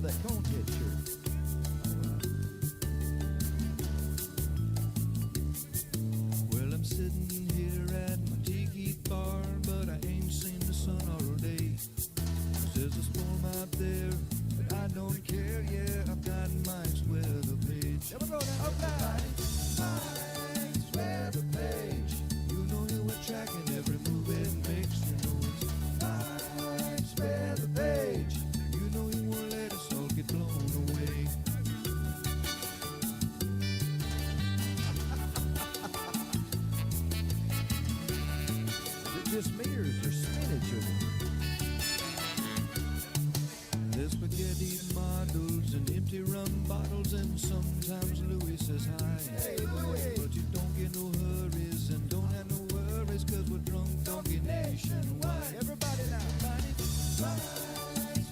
love that conehead shirt. Well, I'm sitting here at my tiki bar, but I ain't seen the sun all day. There's a storm out there, but I don't care. Yeah, I've got Mike's weather page. Never go down. Okay. Mike's weather page. You know you were tracking every move it makes. You know it's Mike's weather page. You know he won't let us all get blown away. Is it just me or is there spinach over here? There's spaghetti models and empty rum bottles, and sometimes Louis says hi. Hey, Louis. But you don't get no hurries and don't have no worries, cause we're drunk donkey nationwide. Everybody now, Mike's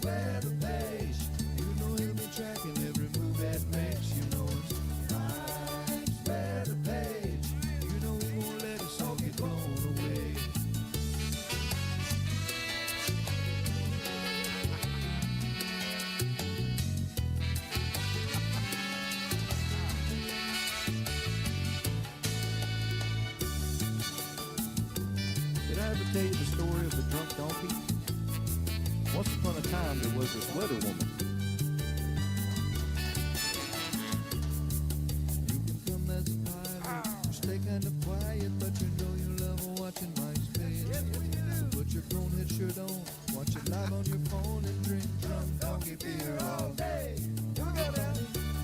weather page. You know he'll be tracking every move that makes. You know it's Mike's weather page. You know he won't let us all get blown away. Did I ever tell you the story of the drunk donkey? Once upon a time, there was this weather woman. You can come as a pilot, you stay kind of quiet, but you know you love watching Mike's page. So put your conehead shirt on, watch it live on your phone, and drink drunk donkey beer all day. You go down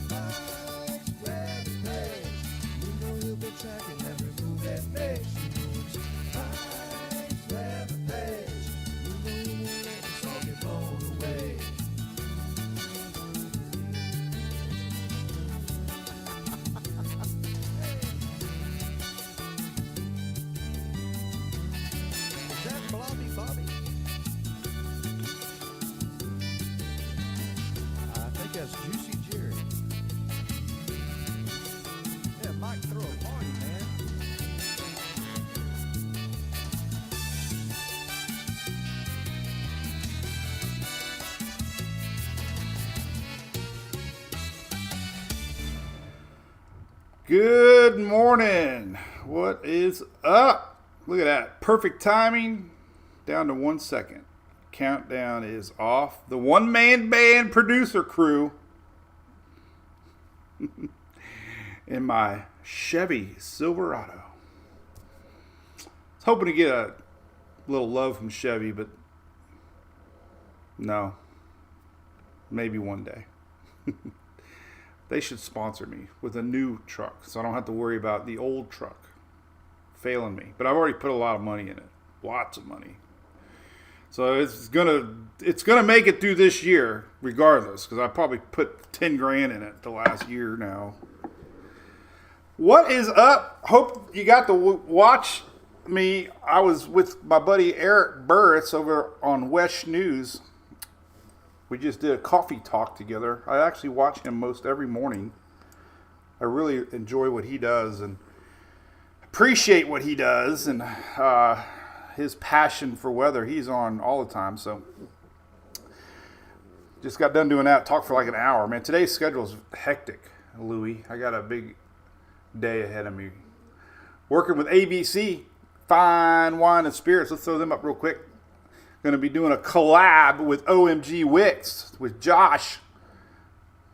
Mike's weather page. You know he'll be tracking every move that makes. You know it's Mike's weather page. You know he won't let us all get blown away. Is that Blobby Bobby? I think that's Juicy Jerry. Yeah, Mike, throw a party, man. Good morning. What is up? Look at that. Perfect timing. Down to 1 second. Countdown is off. The one-man band producer crew in my Chevy Silverado. I was hoping to get a little love from Chevy, but no. Maybe one day. They should sponsor me with a new truck so I don't have to worry about the old truck failing me. But I've already put a lot of money in it. Lots of money. So it's gonna make it through this year regardless, because I probably put 10 grand in it the last year now. What is up? Hope you got to watch me. I was with my buddy Eric Burris over on West News. We just did a coffee talk together. I actually watch him most every morning. I really enjoy what he does and appreciate what he does, and his passion for weather. He's on all the time. So just got done doing that. Talked for like an hour. Man, today's schedule is hectic, Louie. I got a big day ahead of me. Working with ABC, Fine Wine and Spirits. Let's throw them up real quick. Going to be doing a collab with OMG Wicks with Josh.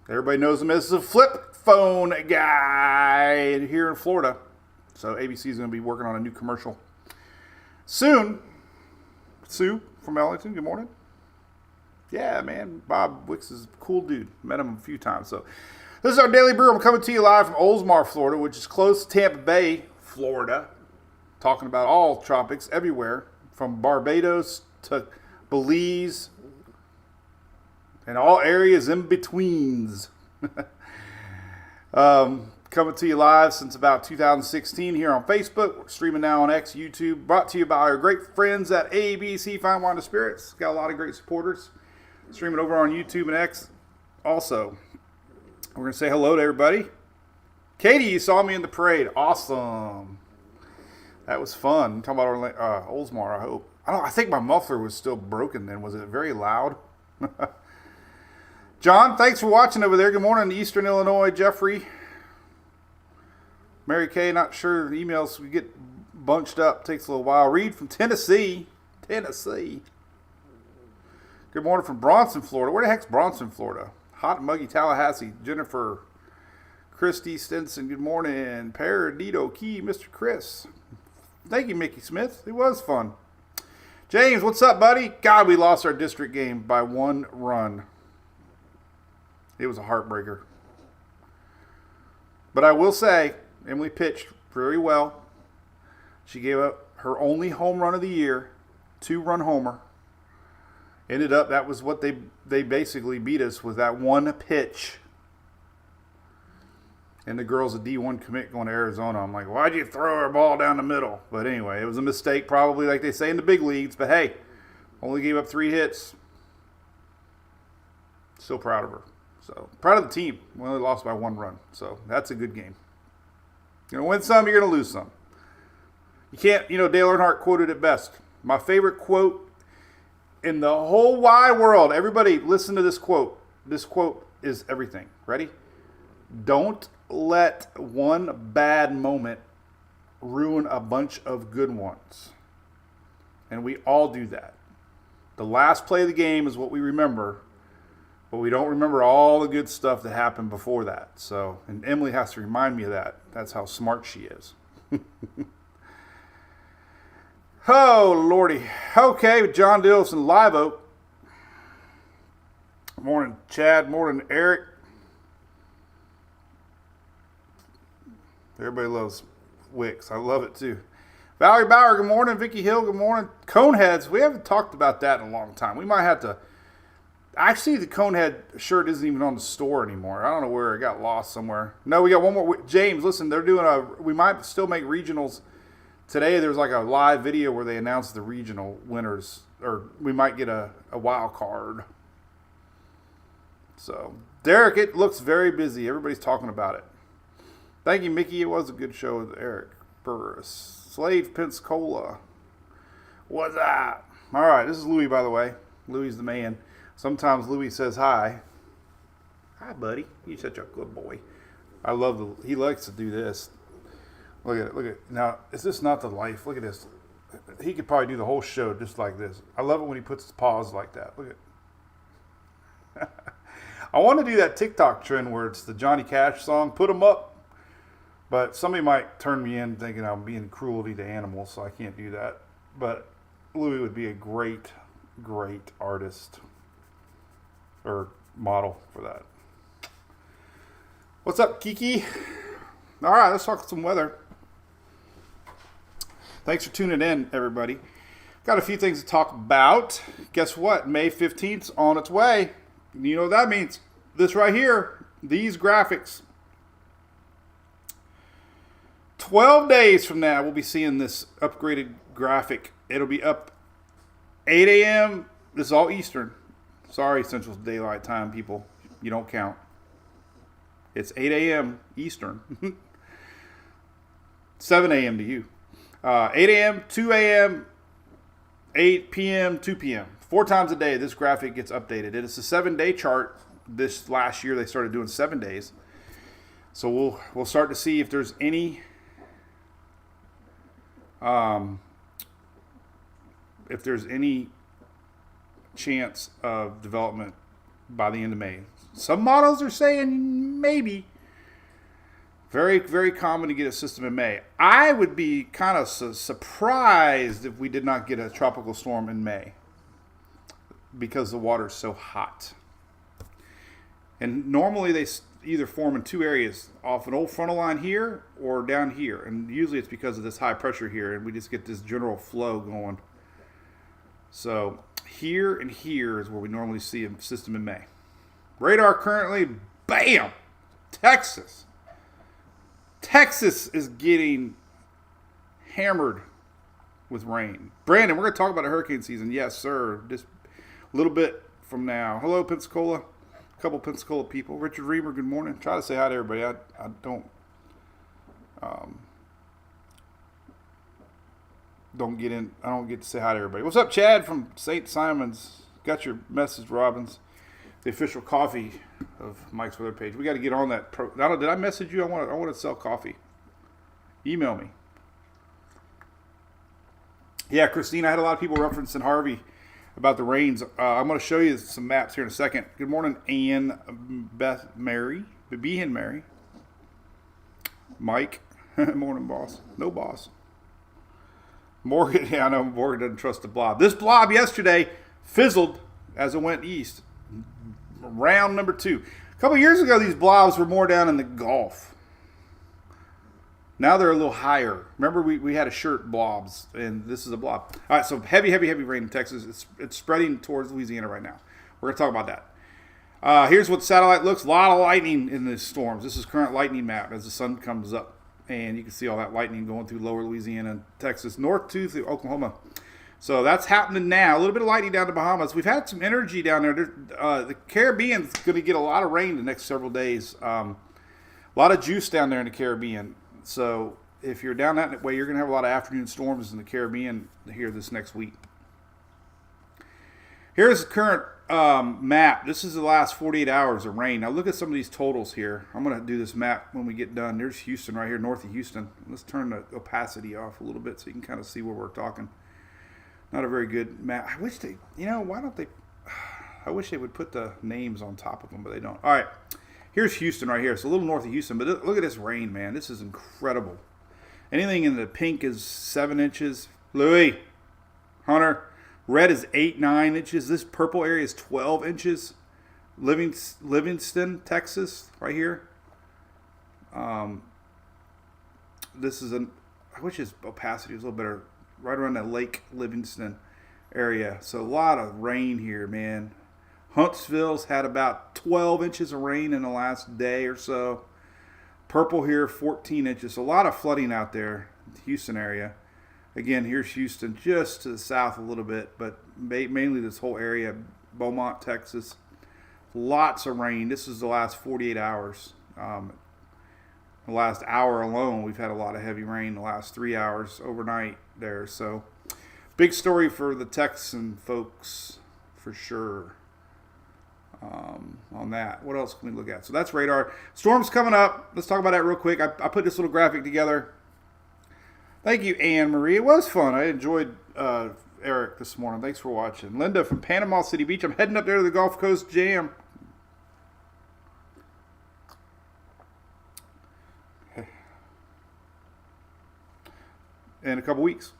Everybody knows him as the flip phone guy here in Florida. So ABC is going to be working on a new commercial soon. Sue from Ellington, good morning. Yeah, man, Bob Wicks is a cool dude. Met him a few times. So this is our Daily Brew. I'm coming to you live from Oldsmar, Florida, which is close to Tampa Bay, Florida. Talking about all tropics everywhere, from Barbados to Belize and all areas in betweens. Coming to you live since about 2016 here on Facebook. We're streaming now on X, YouTube. Brought to you by our great friends at ABC Fine Wine and Spirits. Got a lot of great supporters. Streaming over on YouTube and X. Also, we're going to say hello to everybody. Katie, you saw me in the parade. Awesome. That was fun. I'm talking about Oldsmar, I hope. I think my muffler was still broken then. Was it very loud? John, thanks for watching over there. Good morning, Eastern Illinois. Jeffrey. Mary Kay, not sure. The emails we get bunched up. Takes a little while. Reed from Tennessee. Tennessee. Good morning from Bronson, Florida. Where the heck's Bronson, Florida? Hot and muggy Tallahassee. Jennifer. Christy Stinson. Good morning. Paradito Key. Mr. Chris. Thank you, Mickey Smith. It was fun. James, what's up, buddy? God, we lost our district game by 1 run. It was a heartbreaker. But I will say, Emily pitched very well. She gave up her only home run of the year, 2-run homer. Ended up, that was what they basically beat us with that one pitch. And the girl's a D1 commit going to Arizona. I'm like, why'd you throw her ball down the middle? But anyway, it was a mistake probably like they say in the big leagues. But hey, only gave up 3 hits. Still proud of her. So, proud of the team. We only lost by 1 run. So, that's a good game. You're going to win some, you're going to lose some. You can't, Dale Earnhardt quoted it best. My favorite quote in the whole wide world. Everybody listen to this quote. This quote is everything. Ready? Don't let one bad moment ruin a bunch of good ones. And we all do that. The last play of the game is what we remember. But we don't remember all the good stuff that happened before that. So, and Emily has to remind me of that. That's how smart she is. Oh, Lordy. Okay, John Dillson, Live Oak. Morning, Chad. Morning, Eric. Everybody loves Wicks. I love it, too. Valerie Bauer, good morning. Vicky Hill, good morning. Coneheads, we haven't talked about that in a long time. We might have to... Actually, the Conehead shirt isn't even on the store anymore. I don't know where it got lost somewhere. No, we got one more. James, listen, they're doing we might still make regionals. Today, there's like a live video where they announced the regional winners. Or we might get a wild card. So, Derek, it looks very busy. Everybody's talking about it. Thank you, Mickey. It was a good show with Eric Burris. Slave Pensacola. What's that? All right, this is Louis, by the way. Louis the man. Sometimes Louis says hi. Hi, buddy. You're such a good boy. I love he likes to do this. Look at it. Look at it. Now, is this not the life? Look at this. He could probably do the whole show just like this. I love it when he puts his paws like that. Look at I want to do that TikTok trend where it's the Johnny Cash song, Put 'em Up. But somebody might turn me in thinking I'm being cruelty to animals, so I can't do that. But Louis would be a great, great artist. Or model for that. What's up, Kiki? All right, let's talk some weather. Thanks for tuning in, everybody. Got a few things to talk about. Guess what? May 15th's on its way. You know what that means? This right here. These graphics. 12 days from now, we'll be seeing this upgraded graphic. It'll be up 8 a.m. This is all Eastern. Sorry, Central Daylight Time people. You don't count. It's 8 a.m. Eastern. 7 a.m. to you. 8 a.m., 2 a.m., 8 p.m., 2 p.m. 4 times a day, this graphic gets updated. It is a 7-day chart. This last year, they started doing 7 days. So we'll start to see if there's any chance of development by the end of May. Some models are saying maybe. Very, very common to get a system in May. I would be kind of surprised if we did not get a tropical storm in May because the water's so hot. And normally they either form in 2 areas, off an old frontal line here or down here. And usually it's because of this high pressure here, and we just get this general flow going. So here and here is where we normally see a system in May. Radar currently, bam, Texas. Texas is getting hammered with rain. Brandon, we're going to talk about a hurricane season. Yes, sir. Just a little bit from now. Hello, Pensacola. A couple Pensacola people. Richard Reamer, good morning. Try to say hi to everybody. I don't get to say hi to everybody. What's up, Chad from St. Simon's? Got your message, Robbins. the official coffee of Mike's Weather Page. We got to get on that. Did I message you? I want to sell coffee. Email me. Yeah, Christine, I had a lot of people referencing Harvey about the rains. I'm going to show you some maps here in a second. Good morning, Ann, Beth, Mary, Behan Mary, Mike. Morning, boss. No boss. Morgan, yeah, I know Morgan doesn't trust the blob. This blob yesterday fizzled as it went east. Round number 2. A couple years ago, these blobs were more down in the Gulf. Now they're a little higher. Remember, we had a shirt blobs, and this is a blob. All right, so heavy rain in Texas. It's spreading towards Louisiana right now. We're going to talk about that. Here's what satellite looks. A lot of lightning in these storms. This is current lightning map as the sun comes up. And you can see all that lightning going through lower Louisiana and Texas, north through Oklahoma. So that's happening now. A little bit of lightning down to Bahamas. We've had some energy down there. The Caribbean's going to get a lot of rain the next several days. A lot of juice down there in the Caribbean. So if you're down that way, you're going to have a lot of afternoon storms in the Caribbean here this next week. Here's the current map. This is the last 48 hours of rain. Now look at some of these totals here. I'm going to do this map when we get done. There's Houston right here, north of Houston. Let's turn the opacity off a little bit so you can kind of see where we're talking. Not a very good map. I wish they, why don't they, I wish they would put the names on top of them, but they don't. All right, here's Houston right here. It's a little north of Houston, but look at this rain, man. This is incredible. Anything in the pink is 7 inches. Louis, Hunter, red is 8-9 inches. This purple area is 12 inches. Livingston, Texas, right here. This is I wish his opacity was a little better. Right around that Lake Livingston area. So a lot of rain here, man. Huntsville's had about 12 inches of rain in the last day or so. Purple here, 14 inches. So a lot of flooding out there in the Houston area. Again, here's Houston just to the south a little bit, but mainly this whole area, Beaumont, Texas. Lots of rain. This is the last 48 hours. The last hour alone, we've had a lot of heavy rain. The last 3 hours overnight there. So, big story for the Texan folks for sure on that. What else can we look at? So that's radar. Storms coming up. Let's talk about that real quick. I put this little graphic together. Thank you, Anne Marie. It was fun. I enjoyed Eric this morning. Thanks for watching. Linda from Panama City Beach. I'm heading up there to the Gulf Coast Jam. In a couple weeks.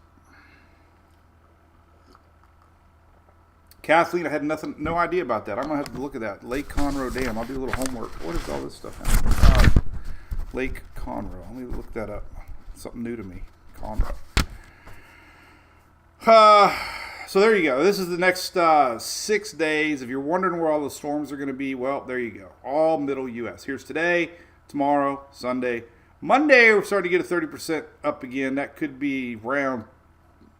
Kathleen, I had no idea about that. I'm going to have to look at that. Lake Conroe Dam. I'll do a little homework. What is all this stuff now? Lake Conroe. Let me look that up. Something new to me. Conroe. So there you go. This is the next 6 days. If you're wondering where all the storms are going to be, well, there you go. All middle U.S. Here's today, tomorrow, Sunday. Monday, we're starting to get a 30% up again. That could be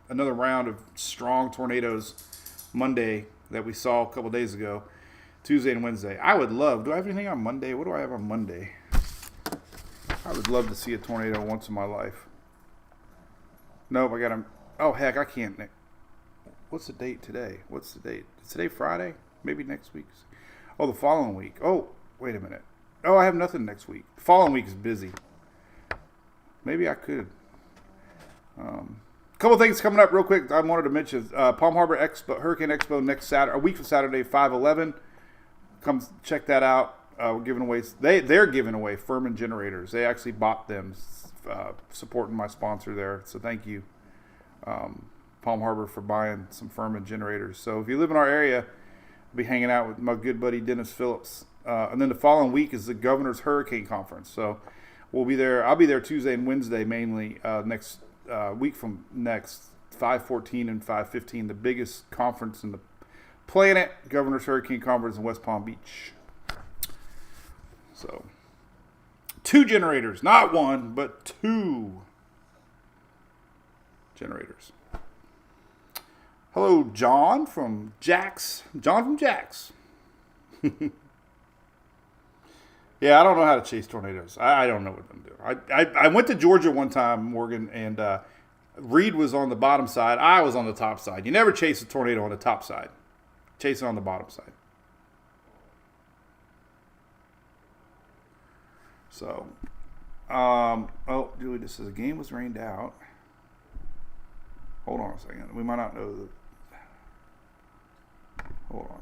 another round of strong tornadoes Monday that we saw a couple days ago. Tuesday and Wednesday. I would love, do I have anything on Monday? What do I have on Monday? I would love to see a tornado once in my life. Nope, I got to, oh heck, I can't. What's the date today? What's the date? Is today Friday? Maybe next week? Oh, the following week. Oh, wait a minute. Oh, I have nothing next week. The following week is busy. Maybe I could. A couple things coming up real quick I wanted to mention. Palm Harbor Expo, Hurricane Expo next Saturday, a week from Saturday, 5/11. Come check that out. We're giving away. They're giving away Furman generators. They actually bought them, supporting my sponsor there. So thank you, Palm Harbor, for buying some Furman generators. So if you live in our area, I'll be hanging out with my good buddy Dennis Phillips. And then the following week is the Governor's Hurricane Conference. So we'll be there. I'll be there Tuesday and Wednesday mainly. Next week from next 5/14 and 5/15, the biggest conference in the planet, Governor's Hurricane Conference in West Palm Beach. So 2 generators, not 1, but 2 generators. Hello, John from Jax. John from Jax. Yeah, I don't know how to chase tornadoes. I don't know what I'm doing. I went to Georgia one time, Morgan, and Reed was on the bottom side. I was on the top side. You never chase a tornado on the top side. Chase it on the bottom side. So, oh, Julie, this says a game was rained out. Hold on a second. We might not know the. Hold on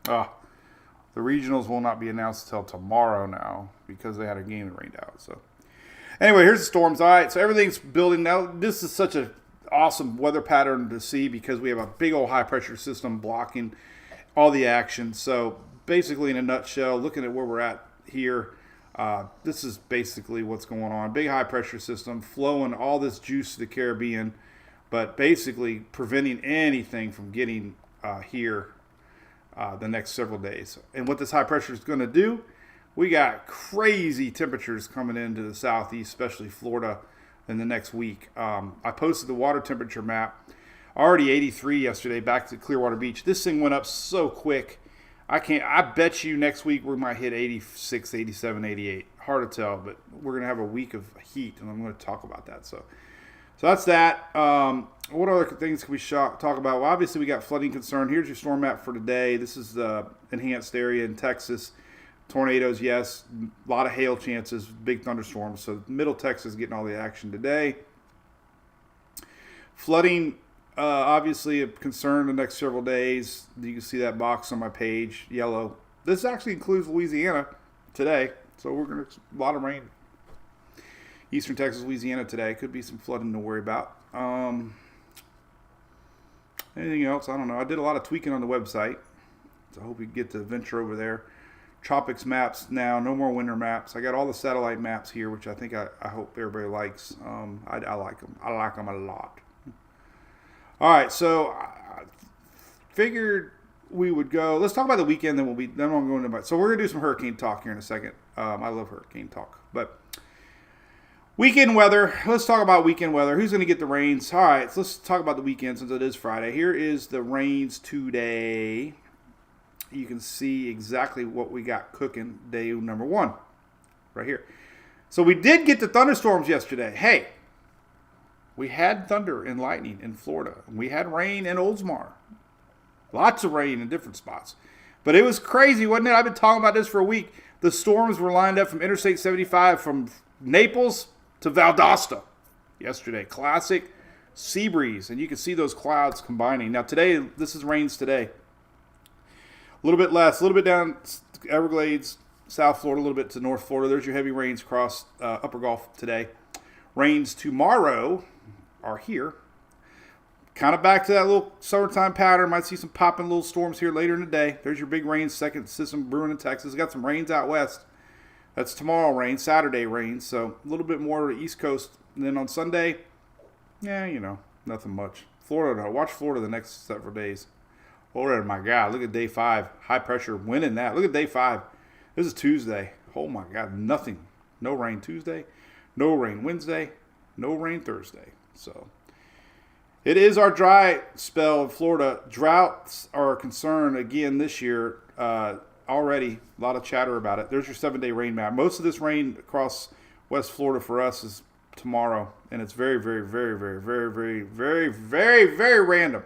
a second. The regionals will not be announced until tomorrow now because they had a game that rained out. So, anyway, here's the storms. All right, so everything's building now. This is such an awesome weather pattern to see because we have a big old high pressure system blocking all the action. So, basically, in a nutshell, looking at where we're at here, this is basically what's going on. Big high pressure system flowing all this juice to the Caribbean, but basically preventing anything from getting here the next several days. And what this high pressure is going to do, we got crazy temperatures coming into the southeast, especially Florida, in the next week. I posted the water temperature map. Already 83 yesterday back to Clearwater Beach. This thing went up so quick. I bet you next week we might hit 86, 87, 88. Hard to tell, but we're going to have a week of heat, and I'm going to talk about that. So that's that. What other things can we talk about? Well, obviously, we got flooding concern. Here's your storm map for today. This is the enhanced area in Texas. Tornadoes, yes. A lot of hail chances, big thunderstorms. So middle Texas getting all the action today. Flooding, obviously, a concern the next several days. You can see that box on my page, yellow. This actually includes Louisiana today. So we're going to a lot of rain. Eastern Texas, Louisiana today. Could be some flooding to worry about. Anything else? I don't know. I did a lot of tweaking on the website. So I hope you get to venture over there. Tropics maps now. No more winter maps. I got all the satellite maps here, which I think I hope everybody likes. I like them. I like them a lot. All right. So I figured we would go. Let's talk about the weekend. Then I'm going to. So we're going to do some hurricane talk here in a second. I love hurricane talk. But weekend weather. Let's talk about weekend weather. Who's going to get the rains? All right, so let's talk about the weekend since it is Friday. Here is the rains today. You can see exactly what we got cooking day number 1 right here. So we did get the thunderstorms yesterday. Hey, we had thunder and lightning in Florida. We had rain in Oldsmar. Lots of rain in different spots. But it was crazy, wasn't it? I've been talking about this for a week. The storms were lined up from Interstate 75 from Naples to Valdosta yesterday. Classic sea breeze. And you can see those clouds combining. Now today, this is rains today. A little bit less, a little bit down Everglades, South Florida, a little bit to North Florida. There's your heavy rains across Upper Gulf today. Rains tomorrow are here. Kind of back to that little summertime pattern. Might see some popping little storms here later in the day. There's your big rains, second system brewing in Texas. Got some rains out west. That's tomorrow rain, Saturday rain. So a little bit more to the East Coast. And then on Sunday, nothing much. Florida, watch Florida the next several days. Oh my God, look at day 5. High pressure winning that. Look at day 5. This is Tuesday. Oh my God, nothing. No rain Tuesday. No rain Wednesday. No rain Thursday. So it is our dry spell in Florida. Droughts are a concern again this year. Already a lot of chatter about it. There's your 7-day rain map. Most of this rain across West Florida for us is tomorrow, and it's very, very, very, very, very, very, very, very, very random.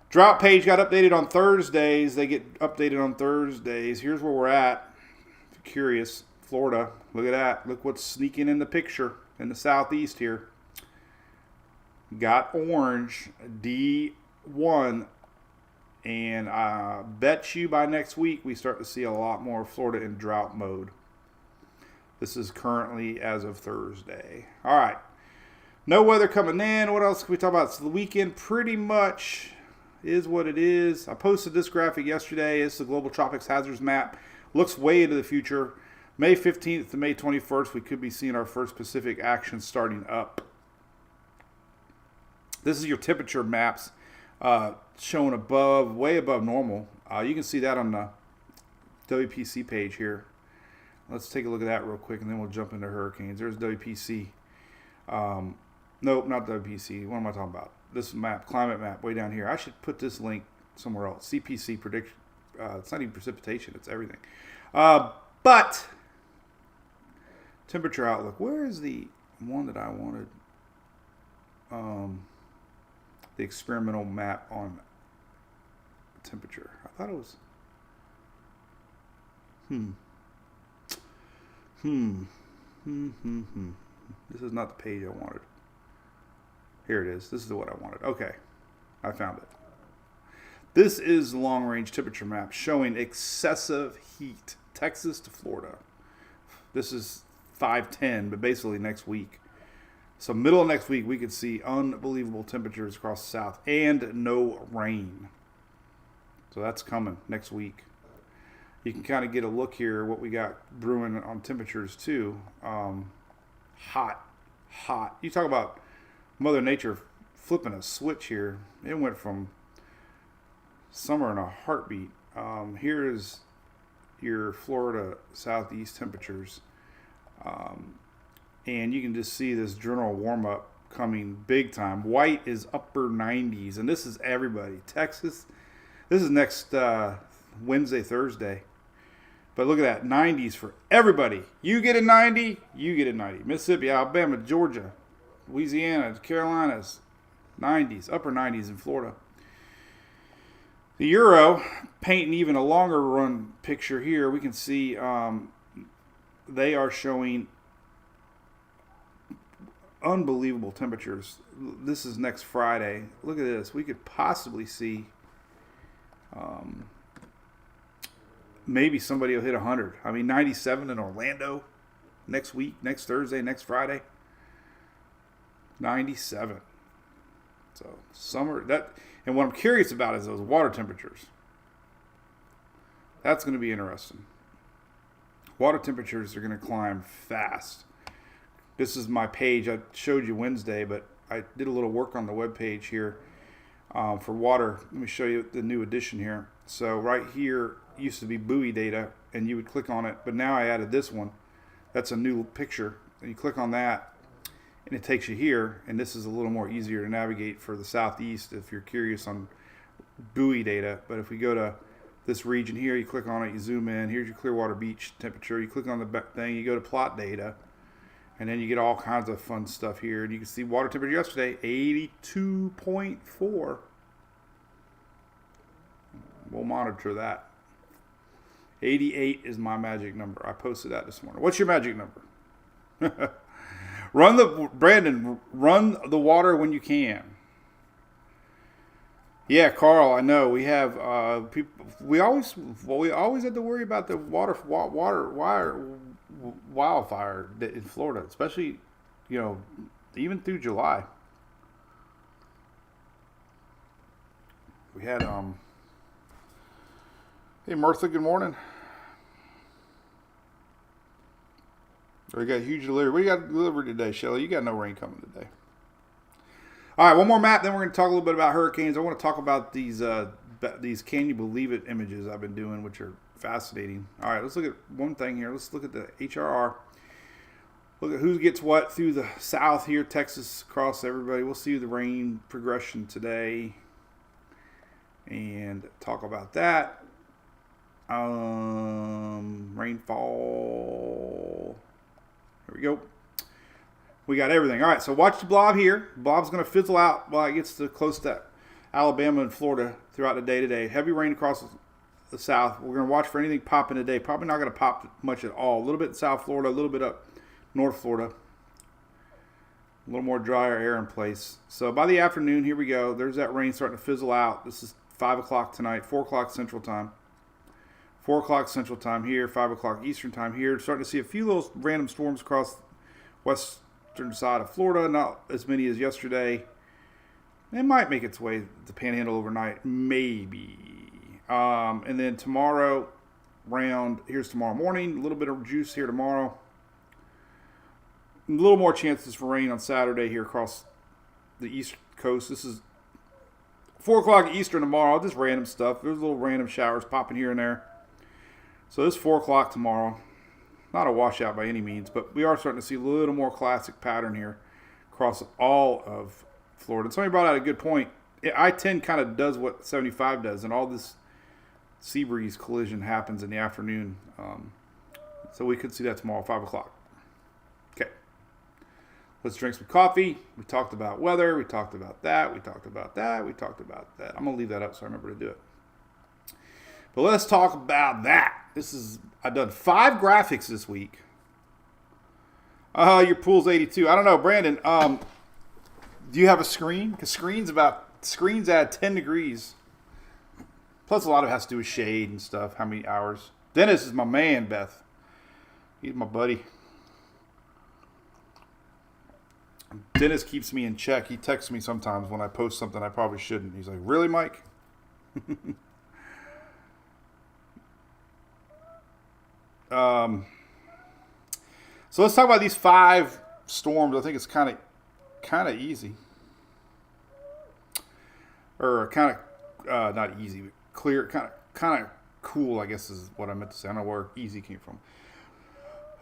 Drought page got updated on Thursdays. They get updated on Thursdays. Here's where we're at. If you're curious, Florida. Look at that. Look what's sneaking in the picture in the southeast here. Got orange, D1. And I bet you by next week we start to see a lot more Florida in drought mode. This is currently as of Thursday. All right. No weather coming in. What else can we talk about? So the weekend pretty much is what it is. I posted this graphic yesterday. It's the Global Tropics Hazards Map. Looks way into the future. May 15th to May 21st, we could be seeing our first Pacific action starting up. This is your temperature maps showing above, way above normal. You can see that on the WPC page here. Let's take a look at that real quick, and then we'll jump into hurricanes. There's WPC. Nope, not WPC. What am I talking about? This map, climate map, way down here. I should put this link somewhere else. CPC prediction. It's not even precipitation. It's everything. But temperature outlook. Where is the one that I wanted? The experimental map on temperature? I thought it was. This is not the page I wanted. Here it is. This is what I wanted. Okay. I found it. This is the long-range temperature map showing excessive heat. Texas to Florida. This is 5/10, but basically next week. So middle of next week, we could see unbelievable temperatures across the south and no rain. So that's coming next week. You can kind of get a look here what we got brewing on temperatures too. Hot. You talk about Mother Nature flipping a switch here. It went from summer in a heartbeat. Here is your Florida southeast temperatures. And you can just see this general warm-up coming big time. White is upper 90s, and this is everybody. Texas, this is next Wednesday, Thursday. But look at that, 90s for everybody. You get a 90, you get a 90. Mississippi, Alabama, Georgia, Louisiana, Carolinas, 90s, upper 90s in Florida. The Euro, painting even a longer run picture here, we can see they are showing unbelievable temperatures. This is next Friday. Look at this. We could possibly see maybe somebody will hit 100. I mean, 97 in Orlando next week, next Thursday, next Friday. 97. So summer that, and what I'm curious about is those water temperatures. That's going to be interesting. Water temperatures are going to climb fast. This is my page. I showed you Wednesday, but I did a little work on the web page here for water. Let me show you the new edition here. So right here used to be buoy data, and you would click on it, but now I added this one. That's a new picture, and you click on that, and it takes you here, and this is a little more easier to navigate for the southeast if you're curious on buoy data. But if we go to this region here, you click on it, you zoom in, here's your Clearwater Beach temperature, you click on the thing, you go to plot data, and then you get all kinds of fun stuff here. And you can see water temperature yesterday, 82.4. We'll monitor that. 88 is my magic number. I posted that this morning. What's your magic number? Brandon, run the water when you can. Yeah, Carl, I know we have people. We always have to worry about the wildfire in Florida, especially even through July. We had Hey Martha, good morning. We got huge delivery. What do you got delivered today, Shelly? You got no rain coming today. All right, one more map, then we're going to talk a little bit about hurricanes. I want to talk about these can you believe it images I've been doing, which are fascinating. All right, let's look at one thing here. Let's look at the HRR. Look at who gets what through the south here, Texas, across everybody. We'll see the rain progression today and talk about that. Rainfall. Here we go. We got everything. All right, so watch the blob here. Blob's going to fizzle out while it gets close to Alabama and Florida throughout the day today. Heavy rain across the south. We're going to watch for anything popping today. Probably not going to pop much at all. A little bit in South Florida, a little bit up North Florida. A little more drier air in place. So by the afternoon, here we go. There's that rain starting to fizzle out. This is 5 o'clock tonight, 4 o'clock Central Time. 4 o'clock Central Time here, 5 o'clock Eastern Time here. Starting to see a few little random storms across western side of Florida. Not as many as yesterday. It might make its way to the Panhandle overnight, maybe. And then tomorrow, here's tomorrow morning. A little bit of juice here tomorrow. A little more chances for rain on Saturday here across the East Coast. This is 4 o'clock Eastern tomorrow. Just random stuff. There's little random showers popping here and there. So this 4 o'clock tomorrow. Not a washout by any means, but we are starting to see a little more classic pattern here across all of Florida. And somebody brought out a good point. I-10 kind of does what 75 does, and all this sea breeze collision happens in the afternoon. So we could see that tomorrow, 5 o'clock. Okay. Let's drink some coffee. We talked about weather. We talked about that. We talked about that. We talked about that. I'm going to leave that up so I remember to do it. But let's talk about that. I've done 5 graphics this week. Your pool's 82. I don't know, Brandon. Do you have a screen? Because screens add 10 degrees. Plus, a lot of it has to do with shade and stuff. How many hours? Dennis is my man, Beth. He's my buddy. Dennis keeps me in check. He texts me sometimes when I post something I probably shouldn't. He's like, "Really, Mike?" So let's talk about these 5 storms. I think it's kind of easy, or kind of not easy, but clear, kind of cool. I guess is what I meant to say. I don't know where easy came from.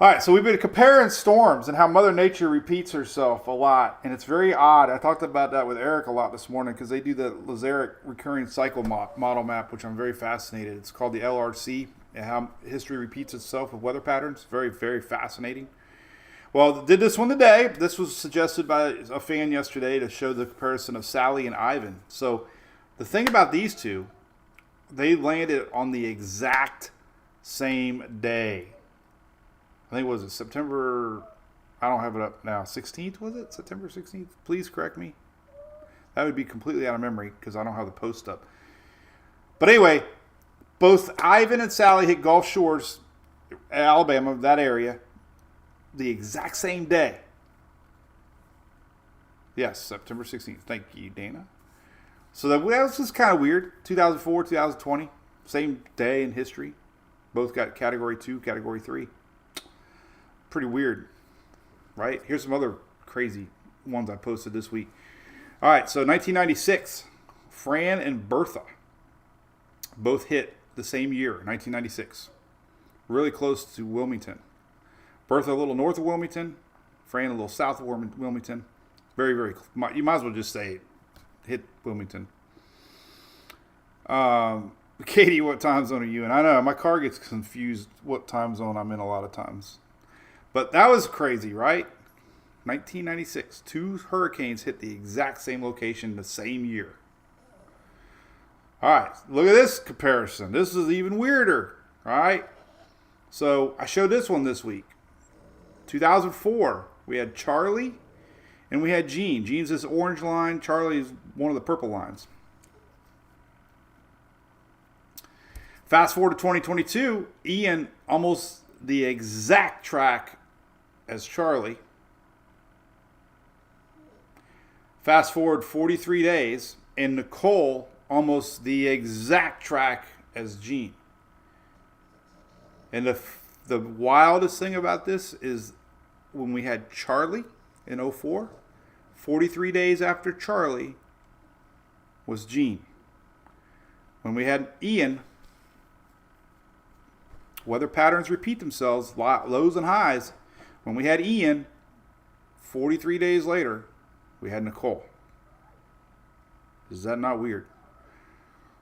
All right, so we've been comparing storms and how Mother Nature repeats herself a lot, and it's very odd. I talked about that with Eric a lot this morning because they do the Lazaric recurring cycle model map, which I'm very fascinated. It's called the LRC, and how history repeats itself with weather patterns. Very, very fascinating. Well, did this one today. This was suggested by a fan yesterday to show the comparison of Sally and Ivan. So the thing about these two, they landed on the exact same day. I think, was it September, I don't have it up now, 16th, was it? September 16th? Please correct me. That would be completely out of memory because I don't have the post up. But anyway, both Ivan and Sally hit Gulf Shores, Alabama, that area, the exact same day. Yes, September 16th. Thank you, Dana. So that was just kind of weird. 2004, 2020, same day in history. Both got Category 2, Category 3. Pretty weird, right? Here's some other crazy ones I posted this week. All right, so 1996, Fran and Bertha both hit the same year, 1996. Really close to Wilmington. Bertha a little north of Wilmington, Fran a little south of Wilmington. Very, very, you might as well just say hit Wilmington. Katie, what time zone are you in? I know, my car gets confused what time zone I'm in a lot of times. But that was crazy, right? 1996. 2 hurricanes hit the exact same location the same year. All right, look at this comparison. This is even weirder, all right? So I showed this one this week. 2004, we had Charlie and we had Gene. Gene's this orange line. Charlie is one of the purple lines. Fast forward to 2022, Ian almost the exact track as Charlie. Fast forward 43 days, and Nicole almost the exact track as Gene. And the wildest thing about this is when we had Charlie in 04, 43 days after Charlie was Gene. When we had Ian, weather patterns repeat themselves, lows and highs. When we had Ian, 43 days later, we had Nicole. Is that not weird?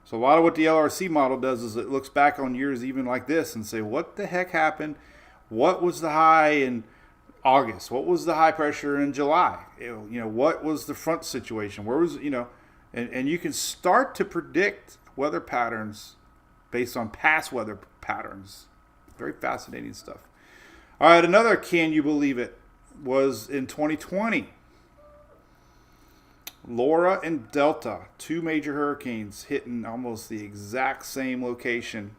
So a lot of what the LRC model does is it looks back on years even like this and say, what the heck happened? What was the high in August? What was the high pressure in July? What was the front situation? Where was, and you can start to predict weather patterns based on past weather patterns. Very fascinating stuff. All right, another can you believe it was in 2020. Laura and Delta, 2 major hurricanes hitting almost the exact same location.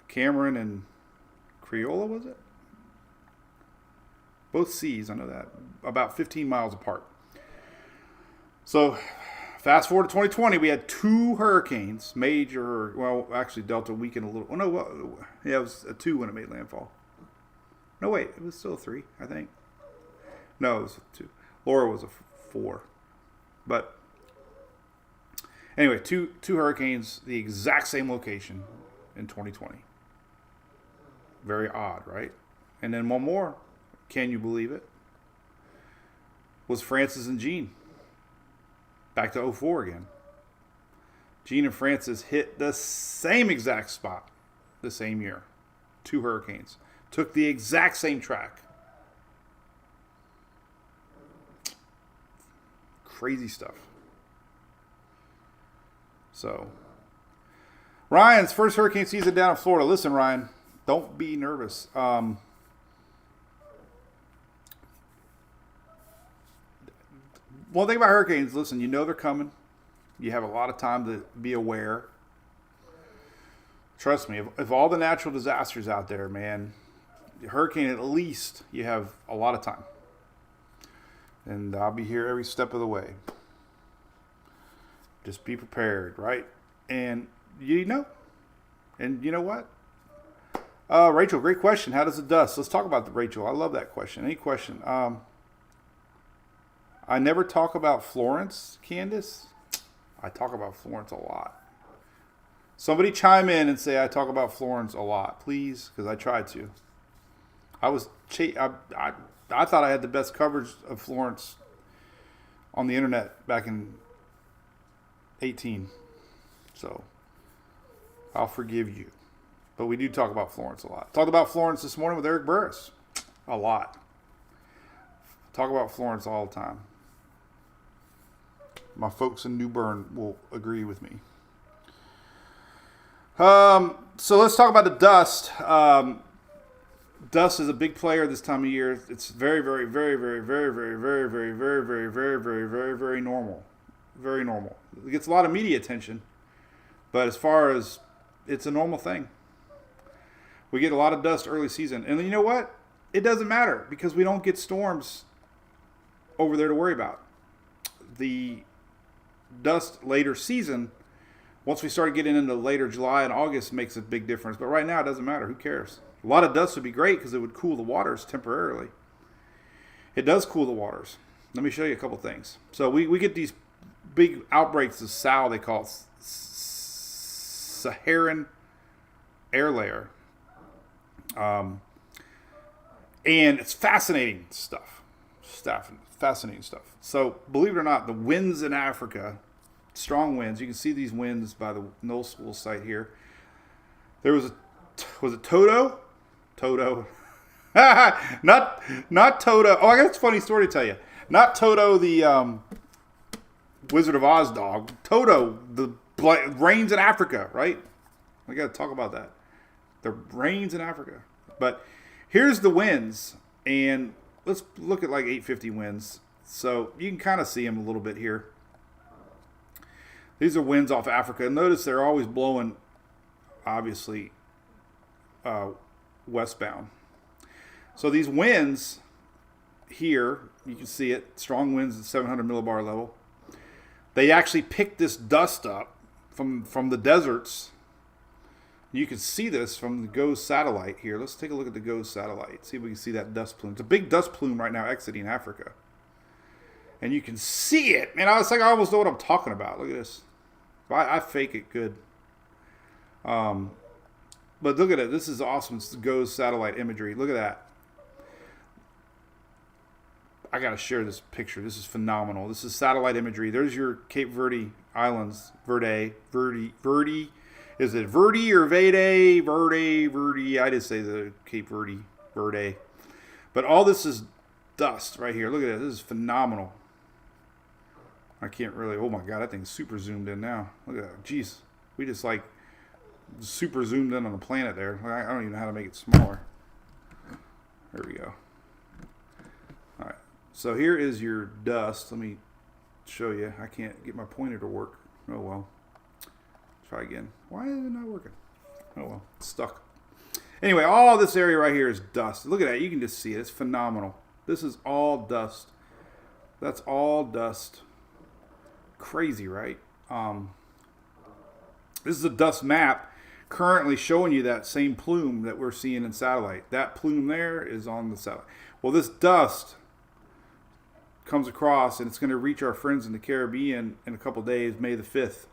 Cameron and Creola, was it? Both seas, I know that. About 15 miles apart. So, fast forward to 2020, we had 2 hurricanes, actually Delta weakened a little. It was a 2 when it made landfall. No, wait, it was still 3, I think. No, it was 2. Laura was a 4. But anyway, two hurricanes, the exact same location in 2020. Very odd, right? And then one more, can you believe it? Was Francis and Gene. Back to 04 again. Gene and Francis hit the same exact spot the same year. 2 hurricanes. Took the exact same track. Crazy stuff. So, Ryan's first hurricane season down in Florida. Listen, Ryan, don't be nervous. One thing about hurricanes, listen, you know they're coming. You have a lot of time to be aware. Trust me, if all the natural disasters out there, man, hurricane at least you have a lot of time. And I'll be here every step of the way. Just be prepared, right? And you know what? Rachel, great question. How does it dust? Let's talk about the Rachel. I love that question. Any question? I never talk about Florence, Candace. I talk about Florence a lot. Somebody chime in and say I talk about Florence a lot, please, because I tried to. I thought I had the best coverage of Florence on the internet back in 18. So I'll forgive you. But we do talk about Florence a lot. Talked about Florence this morning with Eric Burris. A lot. Talk about Florence all the time. My folks in New Bern will agree with me. So let's talk about the dust. Dust is a big player this time of year. It's very, very, very, very, very, very, very, very, very, very, very, very, very, very normal. Very normal. It gets a lot of media attention, but as far as it's a normal thing. We get a lot of dust early season, and you know what? It doesn't matter because we don't get storms over there to worry about. The dust later season, once we start getting into later July and August, makes a big difference. But right now, it doesn't matter. Who cares? A lot of dust would be great because it would cool the waters temporarily. It does cool the waters. Let me show you a couple things. So we get these big outbreaks of SAL, they call it Saharan air layer. And it's fascinating stuff. Fascinating stuff. So believe it or not, the winds in Africa, strong winds. You can see these winds by the Knoll School site here. There was it Toto? Toto. not Toto. Oh, I got a funny story to tell you. Not Toto, the Wizard of Oz dog. Toto, the rains in Africa, right? I got to talk about that. The rains in Africa. But here's the winds, and let's look at like 850 winds. So you can kind of see them a little bit here. These are winds off Africa. Notice they're always blowing, obviously, westbound. So these winds here, you can see it, strong winds at 700 millibar level. They actually pick this dust up from the deserts. You can see this from the GOES satellite here. Let's take a look at the GOES satellite. See if we can see that dust plume. It's a big dust plume right now exiting Africa. And you can see it. Man, I almost know what I'm talking about. Look at this. I fake it good. But look at it. This is awesome. It's the GOES satellite imagery. Look at that. I got to share this picture. This is phenomenal. This is satellite imagery. There's your Cape Verde Islands. Verde. Is it Verde or Verde? Verde. I just say the Cape Verde. Verde. But all this is dust right here. Look at it. This is phenomenal. I can't really. Oh my God, that thing's super zoomed in now. Look at that. Jeez. We just like super zoomed in on the planet there. I don't even know how to make it smaller. There we go. All right. So here is your dust. Let me show you. I can't get my pointer to work. Oh well. Try again. Why is it not working? Oh well, it's stuck. Anyway, all this area right here is dust. Look at that. You can just see it. It's phenomenal. This is all dust. That's all dust. Crazy, right? This is a dust map currently showing you that same plume that we're seeing in satellite. That plume there is on the satellite. Well, this dust comes across and it's going to reach our friends in the Caribbean in a couple days, May the 5th.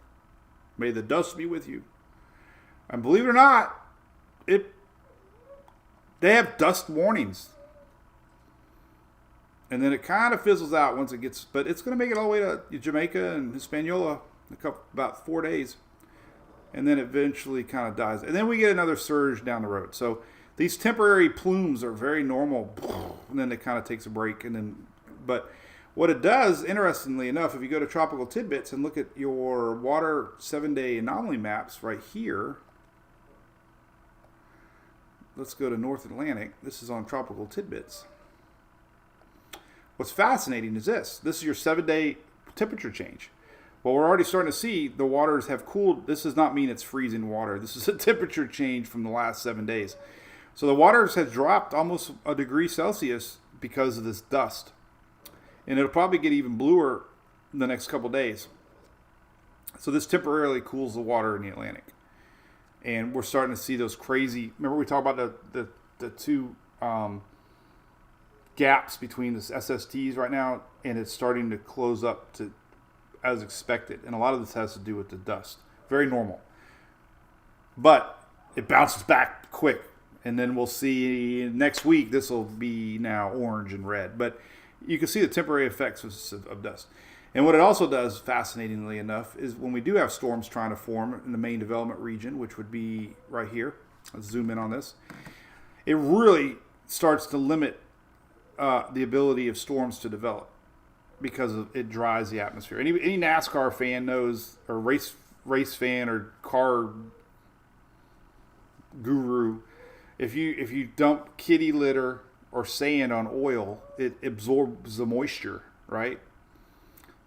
May the dust be with you. And believe it or not, they have dust warnings. And then it kind of fizzles out once it gets, but it's going to make it all the way to Jamaica and Hispaniola in about 4 days. And then eventually kind of dies. And then we get another surge down the road. So these temporary plumes are very normal. And then it kind of takes a break. But What it does, interestingly enough, if you go to Tropical Tidbits and look at your water 7-day anomaly maps right here, let's go to North Atlantic. This is on Tropical Tidbits. What's fascinating is this. This is your 7-day temperature change. Well, we're already starting to see the waters have cooled. This does not mean it's freezing water. This is a temperature change from the last 7 days. So the waters has dropped almost a degree Celsius because of this dust. And it'll probably get even bluer in the next couple days. So this temporarily cools the water in the Atlantic. And we're starting to see those crazy, remember we talked about the two gaps between the SSTs right now, and it's starting to close up to as expected. And a lot of this has to do with the dust. Very normal. But it bounces back quick. And then we'll see next week, this will be now orange and red. But you can see the temporary effects of dust. And what it also does, fascinatingly enough, is when we do have storms trying to form in the main development region, which would be right here. Let's zoom in on this. It really starts to limit the ability of storms to develop because it dries the atmosphere. Any NASCAR fan knows, or race fan or car guru, if you dump kitty litter or sand on oil, it absorbs the moisture, right?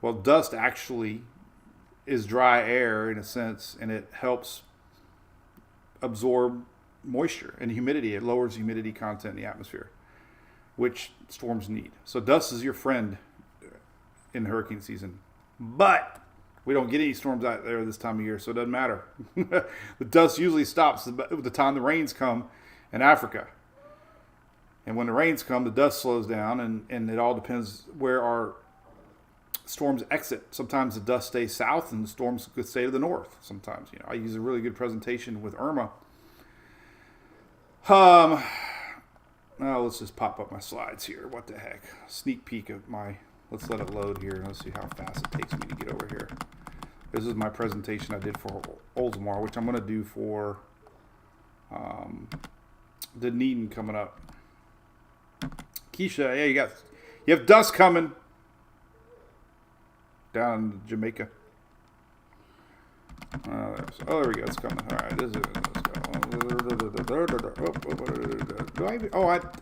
Well, dust actually is dry air in a sense, and it helps absorb moisture and humidity. It lowers humidity content in the atmosphere, which storms need. So dust is your friend in hurricane season. But we don't get any storms out there this time of year, so it doesn't matter. The dust usually stops the time the rains come in Africa. And when the rains come, the dust slows down, and it all depends where our storms exit. Sometimes the dust stays south, and the storms could stay to the north. Sometimes, I use a really good presentation with Irma. Let's just pop up my slides here. What the heck? Sneak peek of my. Let's let it load here. Let's see how fast it takes me to get over here. This is my presentation I did for Oldsmar, which I'm going to do for Dunedin coming up. Keisha, yeah, you have dust coming down in Jamaica. There we go. It's coming. All right, let's go.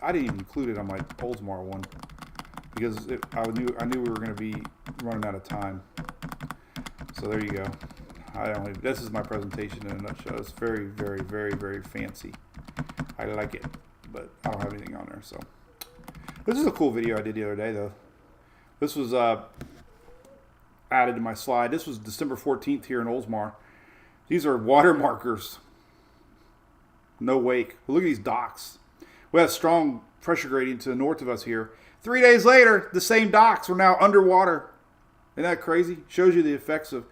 I didn't even include it on my Oldsmar one because I knew we were going to be running out of time. So there you go. This is my presentation in a nutshell. It's very, very, very, very fancy. I like it, but I don't have anything on there. So this is a cool video I did the other day, though. This was added to my slide. This was December 14th here in Oldsmar. These are water markers. No wake. Look at these docks. We had a strong pressure gradient to the north of us here. 3 days later, the same docks were now underwater. Isn't that crazy? Shows you the effects of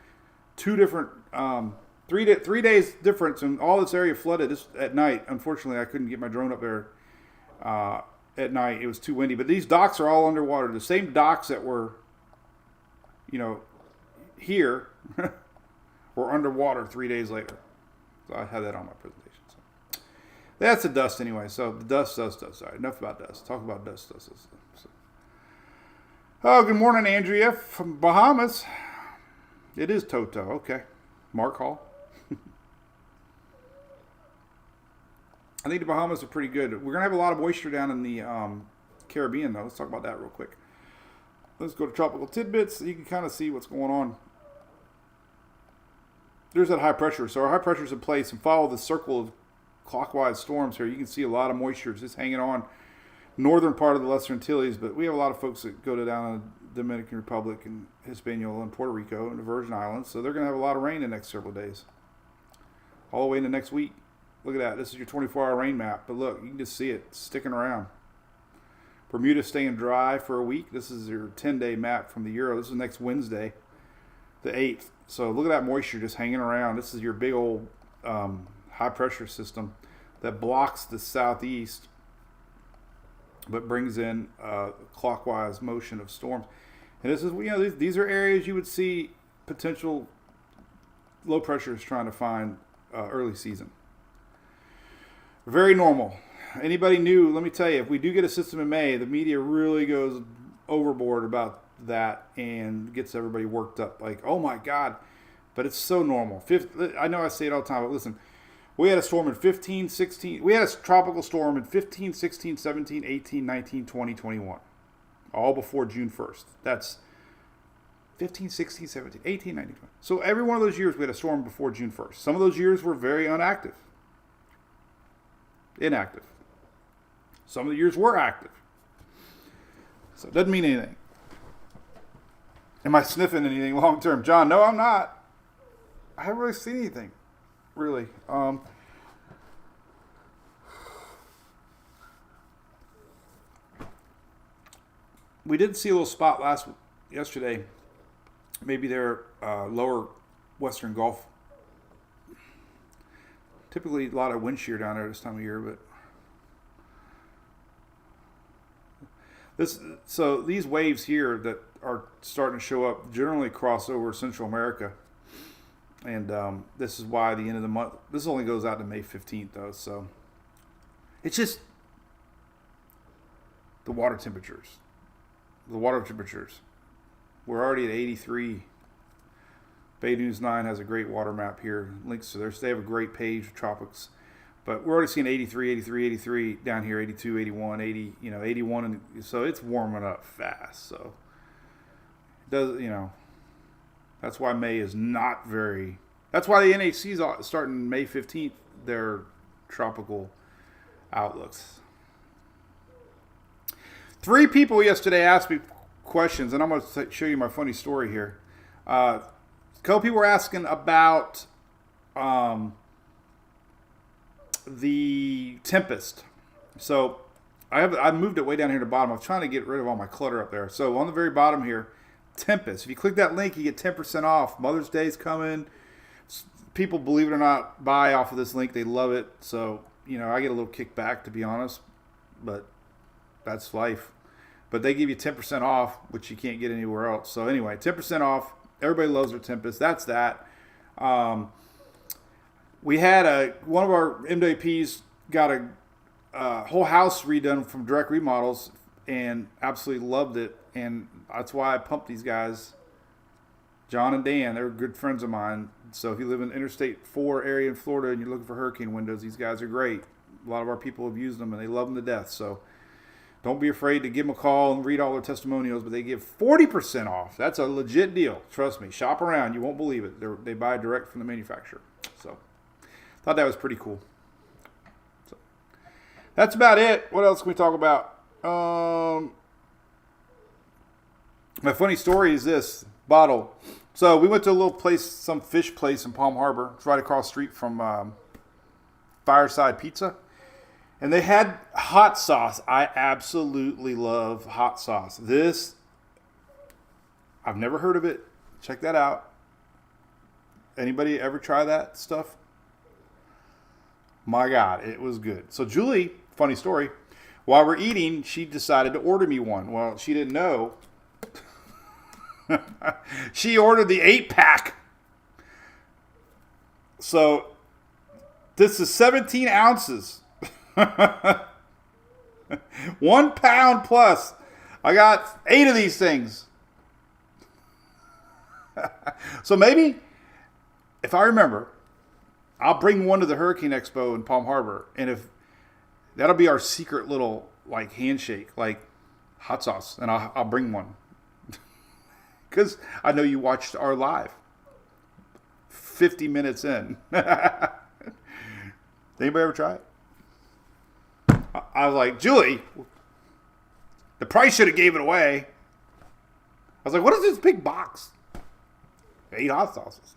two different, 3 days difference, and all this area flooded this at night. Unfortunately, I couldn't get my drone up there at night. It was too windy. But these docks are all underwater. The same docks that were, here were underwater 3 days later. So I had that on my presentation. So that's the dust anyway. So the dust. Sorry, enough about dust. Talk about dust. So. Oh, good morning, Andrea from Bahamas. It is Toto. Okay. Mark Hall. I think the Bahamas are pretty good. We're going to have a lot of moisture down in the Caribbean, though. Let's talk about that real quick. Let's go to Tropical Tidbits. You can kind of see what's going on. There's that high pressure. So our high pressure is in place, and follow the circle of clockwise storms here. You can see a lot of moisture just hanging on northern part of the Lesser Antilles, but we have a lot of folks that go down to the Dominican Republic and Hispaniola and Puerto Rico and the Virgin Islands, so they're going to have a lot of rain in the next several days. All the way into next week. Look at that. This is your 24-hour rain map, but look, you can just see it sticking around. Bermuda staying dry for a week. This is your 10-day map from the Euro. This is next Wednesday, the 8th. So look at that moisture just hanging around. This is your big old high-pressure system that blocks the southeast but brings in clockwise motion of storms. And this is, these are areas you would see potential low pressures trying to find early season. Very normal. Anybody new, let me tell you, if we do get a system in May, the media really goes overboard about that and gets everybody worked up. Like, oh my God. But it's so normal. I know I say it all the time, but listen, we had a storm in 15, 16. We had a tropical storm in 15, 16, 17, 18, 19, 20, 21. All before June 1st. That's 15, 16, 17, 18, 19, 20. So every one of those years we had a storm before June 1st. Some of those years were very inactive. Some of the years were active. So it doesn't mean anything. Am I sniffing anything long term? John, no, I'm not. I haven't really seen anything. Really. We did see a little spot yesterday. Maybe they're lower Western Gulf. Typically a lot of wind shear down there this time of year, but these waves here that are starting to show up generally cross over Central America. And this is why the end of the month, this only goes out to May 15th though, so it's just the water temperatures. We're already at 83. Bay News 9 has a great water map here. Links to theirs. They have a great page of tropics. But we're already seeing 83, 83, 83 down here, 82, 81, 80, 81. And so it's warming up fast. So it does, that's why May is not very, that's why the NHC's starting May 15th, their tropical outlooks. 3 people yesterday asked me questions, and I'm going to show you my funny story here. A couple people were asking about the Tempest. So I moved it way down here to the bottom. I'm trying to get rid of all my clutter up there. So on the very bottom here, Tempest. If you click that link, you get 10% off. Mother's Day's coming. People, believe it or not, buy off of this link. They love it. So, I get a little kickback, to be honest. But that's life. But they give you 10% off, which you can't get anywhere else. So anyway, 10% off. Everybody loves their Tempest. That's that. We had one of our MWPs got a whole house redone from direct remodels and absolutely loved it. And that's why I pumped these guys, John and Dan. They're good friends of mine. So if you live in Interstate 4 area in Florida and you're looking for hurricane windows, these guys are great. A lot of our people have used them and they love them to death. So don't be afraid to give them a call and read all their testimonials, but they give 40% off. That's a legit deal. Trust me. Shop around. You won't believe it. They buy direct from the manufacturer. So thought that was pretty cool. So that's about it. What else can we talk about? My funny story is this bottle. So we went to a little place, some fish place in Palm Harbor. It's right across the street from Fireside Pizza. And they had hot sauce. I absolutely love hot sauce. I've never heard of it. Check that out. Anybody ever try that stuff? My God, it was good. So Julie, funny story, while we're eating, she decided to order me one. Well, she didn't know. She ordered the 8-pack. So this is 17 ounces. 1 pound plus. I got 8 of these things. So maybe, if I remember, I'll bring one to the Hurricane Expo in Palm Harbor, and if that'll be our secret little handshake, hot sauce, and I'll bring one because I know you watched our live 50 minutes in. Anybody ever try it? I was like, Julie, the price should have gave it away. I was like, what is this big box? 8 hot sauces.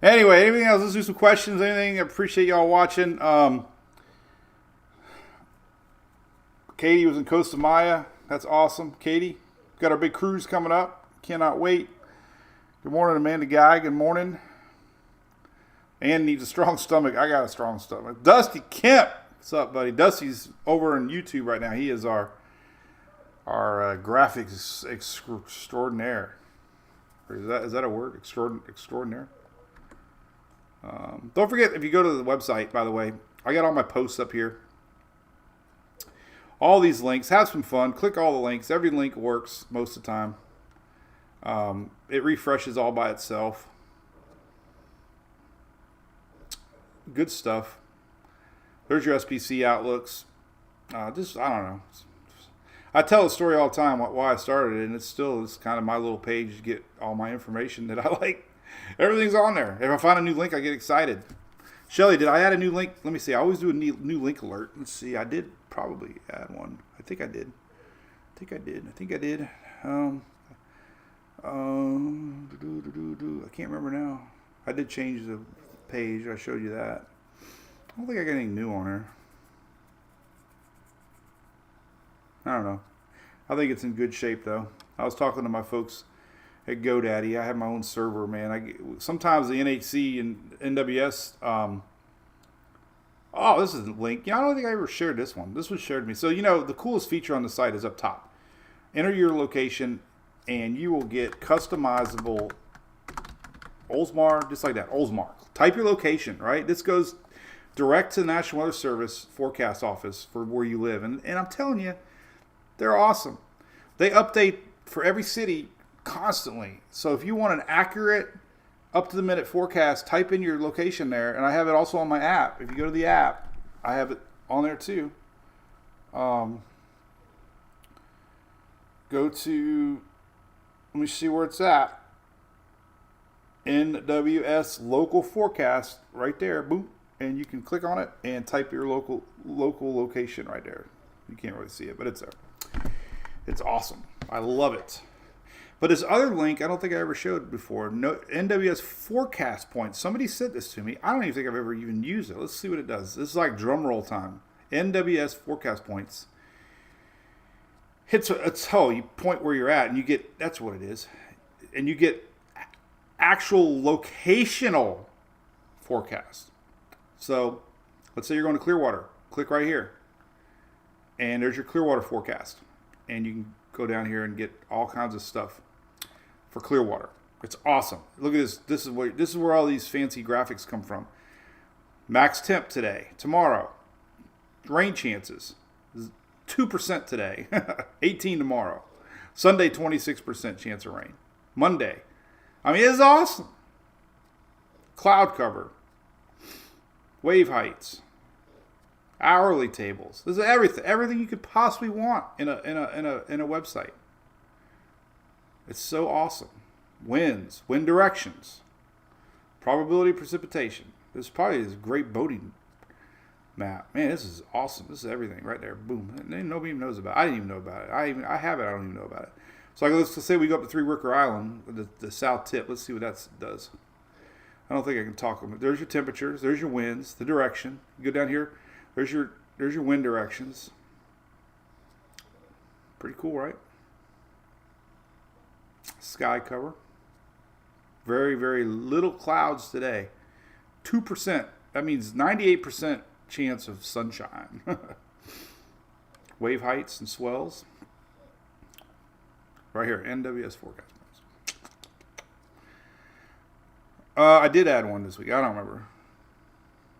Anyway, anything else? Let's do some questions. Anything? I appreciate y'all watching. Katie was in Costa Maya. That's awesome. Katie, got our big cruise coming up. Cannot wait. Good morning, Amanda Guy. Good morning. Ann needs a strong stomach. I got a strong stomach. Dusty Kemp. What's up, buddy? Dusty's over on YouTube right now. He is our graphics extraordinaire. Or is that a word? Extraordinaire? Don't forget, if you go to the website, by the way, I got all my posts up here. all these links. Have some fun. Click all the links. Every link works most of the time. It refreshes all by itself. Good stuff. There's your SPC outlooks. I don't know. I tell a story all the time why I started it, and it's kind of my little page to get all my information that I like. Everything's on there. If I find a new link, I get excited. Shelly, did I add a new link? Let me see. I always do a new link alert. Let's see. I did probably add one. I think I did. I can't remember now. I did change the page. I showed you that. I don't think I got anything new on there. I don't know. I think it's in good shape, though. I was talking to my folks at GoDaddy. I have my own server, man. Sometimes the NHC and NWS. This is a link. I don't think I ever shared this one. This was shared to me. So, the coolest feature on the site is up top. Enter your location, and you will get customizable Oldsmar, just like that, Oldsmar. Type your location, right? This goes direct to the National Weather Service forecast office for where you live. And I'm telling you, they're awesome. They update for every city constantly. So if you want an accurate, up-to-the-minute forecast, type in your location there. And I have it also on my app. If you go to the app, I have it on there too. Go to, let me see where it's at. NWS local forecast right there. Boom. And you can click on it and type your local location right there. You can't really see it, but it's there. It's awesome. I love it. But this other link, I don't think I ever showed before. No, NWS forecast points. Somebody sent this to me. I don't even think I've ever even used it. Let's see what it does. This is like drum roll time. NWS forecast points. You point where you're at, and you get, that's what it is. And you get actual locational forecast. So let's say you're going to Clearwater. Click right here. And there's your Clearwater forecast. And you can go down here and get all kinds of stuff for Clearwater. It's awesome. Look at this. This is where all these fancy graphics come from. Max temp today, tomorrow. Rain chances, 2% today, 18 tomorrow. Sunday, 26% chance of rain. Monday. I mean, it's awesome. Cloud cover. Wave heights. Hourly tables. This is everything you could possibly want in a website. It's so awesome. Winds, wind directions, probability of precipitation. This probably is a great boating map. Man, this is awesome. This is everything right there. Boom. Nobody even knows about it. I didn't even know about it. I have it. I don't even know about it. So let's say we go up to Three Wicker Island, the south tip. Let's see what that does. I don't think I can talk about it. There's your temperatures. There's your winds. The direction. You go down here. There's your wind directions. Pretty cool, right? Sky cover. Very, very little clouds today. 2%. That means 98% chance of sunshine. Wave heights and swells. Right here, NWS forecast. I did add one this week. I don't remember.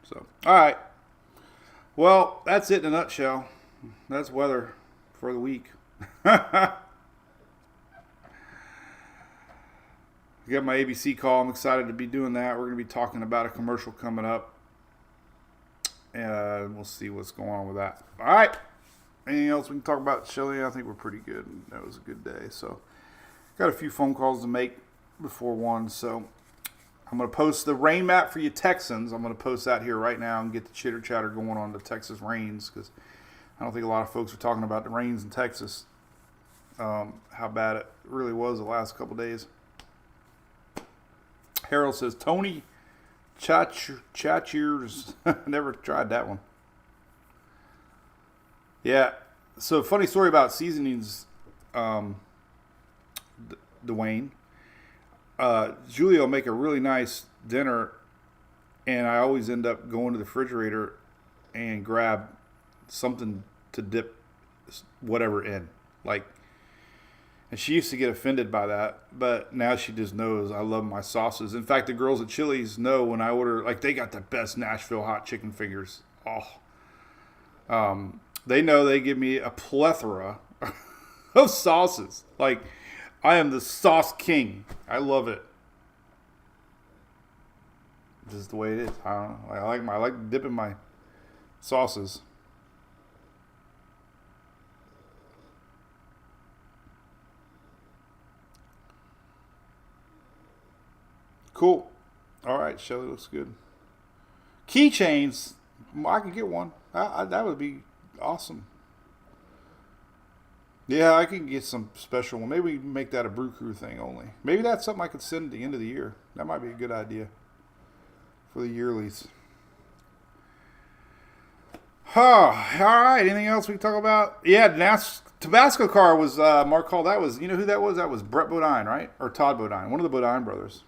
So, all right. Well, that's it in a nutshell. That's weather for the week. I got my ABC call. I'm excited to be doing that. We're going to be talking about a commercial coming up. And we'll see what's going on with that. All right. Anything else we can talk about, Shelly? I think we're pretty good. That was a good day. So, got a few phone calls to make before 1. So, I'm going to post the rain map for you Texans. I'm going to post that here right now and get the chitter chatter going on the Texas rains, because I don't think a lot of folks are talking about the rains in Texas, how bad it really was the last couple days. Harold says, Tony Chatchers. Never tried that one. Yeah. So, funny story about seasonings, Dwayne. Julia will make a really nice dinner, and I always end up going to the refrigerator and grab something to dip whatever in. And she used to get offended by that, but now she just knows I love my sauces. In fact, the girls at Chili's know when I order, they got the best Nashville hot chicken fingers. Oh. they know they give me a plethora of sauces. Like, I am the sauce king. I love it. This is the way it is. I don't know. I like dipping my sauces. Cool. All right, Shelly, looks good. Keychains. I could get one. That would be awesome. Yeah, I can get some special one. Maybe we can make that a Brew Crew thing only. Maybe that's something I could send at the end of the year. That might be a good idea for the yearlies. All right. Anything else we can talk about? Yeah, Tabasco car was Mark Hall. That was, you know who that was? That was Brett Bodine, right? Or Todd Bodine, one of the Bodine brothers.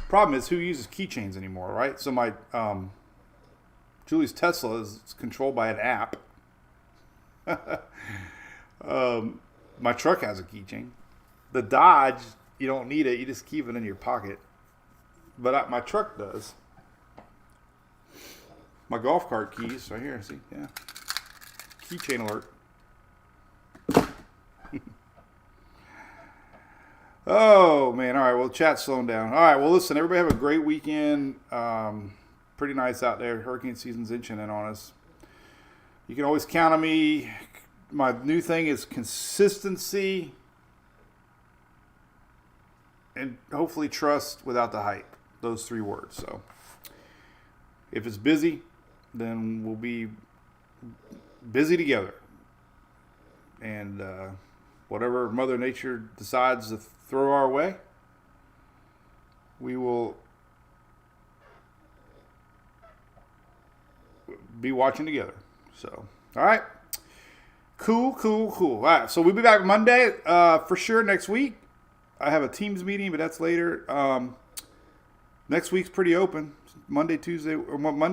Problem is, who uses keychains anymore, right? So my Julie's Tesla is controlled by an app. My truck has a keychain. The Dodge, you don't need it. You just keep it in your pocket. But my truck does. My golf cart keys right here. See, yeah. Keychain alert. Oh, man. All right. Well, chat's slowing down. All right. Well, listen, everybody have a great weekend. Pretty nice out there. Hurricane season's inching in on us. You can always count on me. My new thing is consistency and hopefully trust without the hype. Those 3 words. So if it's busy, then we'll be busy together. And whatever Mother Nature decides to throw our way, we will be watching together. So, all right. Cool. All right. So we'll be back Monday for sure next week. I have a Teams meeting, but that's later. Next week's pretty open. Monday,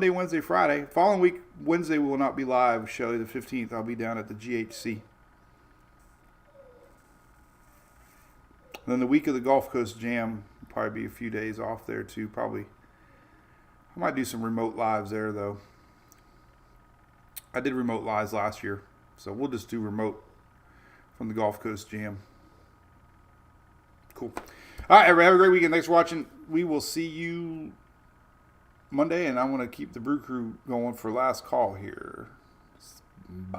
Wednesday, Friday. Following week, Wednesday, we will not be live. Shelly, the 15th, I'll be down at the GHC. And then the week of the Gulf Coast Jam, will probably be a few days off there too. Probably, I might do some remote lives there though. I did remote lives last year, so we'll just do remote from the Gulf Coast Jam. Cool. All right, everybody, have a great weekend. Thanks for watching. We will see you Monday, and I want to keep the Brew Crew going for last call here. Bye.